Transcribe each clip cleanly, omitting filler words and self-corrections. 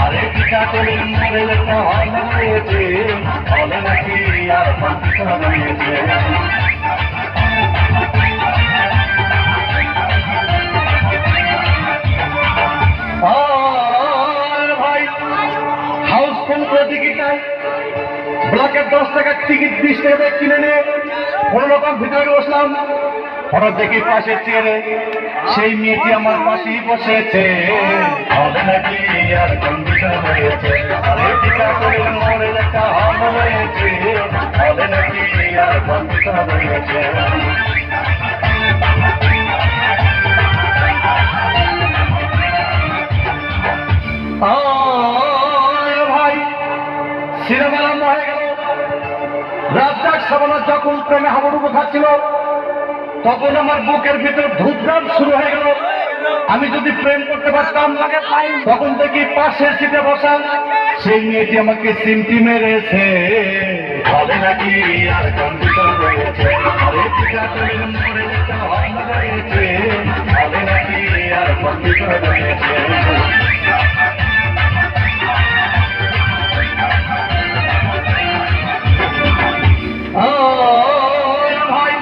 আরে টিকা করে মরে একটা হল রয়েছে, হলে নাকি আর পাকিস্তান রয়েছে। ভাই হাউসফুল করে টিকিট নাই, ব্লকের 10 টাকার টিকিট 20 টাকা কিনে নিয়ে কোনো রকম ভিতরে বসলাম। হঠাৎ দেখি পাশের চেয়ারে সেই মেয়েটি আমার পাশেই বসেছে, হবে নাকি আর কন্ডিশন হয়েছে। আরে টিকা করে মরে একটা হল রয়েছে, হবে নাকি আর কন্ডিশন হয়েছে। ভাই সিনেমা আরম্ভ হয়ে গেল। রাজ্জাক সাবানা যখন প্রেমে হাবুডুবু খাচ্ছিল, তখন আমার বুকের ভিতর ধূপধাপ শুরু হয়ে গেল। আমি যদি প্রেম করতে পারতাম, তখন দেখি পাশের সিটে বসা সেই মেয়েটি আমাকে সিমটি মেরেছে, হবে নাকি আর কন্ডিশন রয়েছে। আরে টিকা করে মরে যেতে হল রয়েছে, হবে নাকি আর কন্ডিশন রয়েছে। ভাই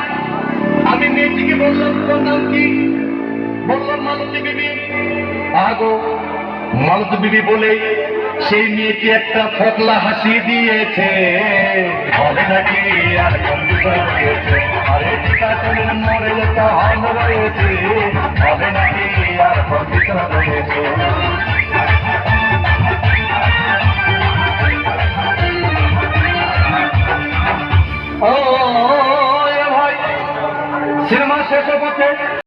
আমি মেয়েটিকে বললাম তোর নাম কি? বললাম মালতী বিবি। আগো মালতী বিবি বলেই সেই মেয়েটি একটা ফোকলা হাসি দিয়েছে, হবে নাকি আর কন্ডিশন রয়েছে। আরে টিকা করে মরে যেতে হল রয়েছে,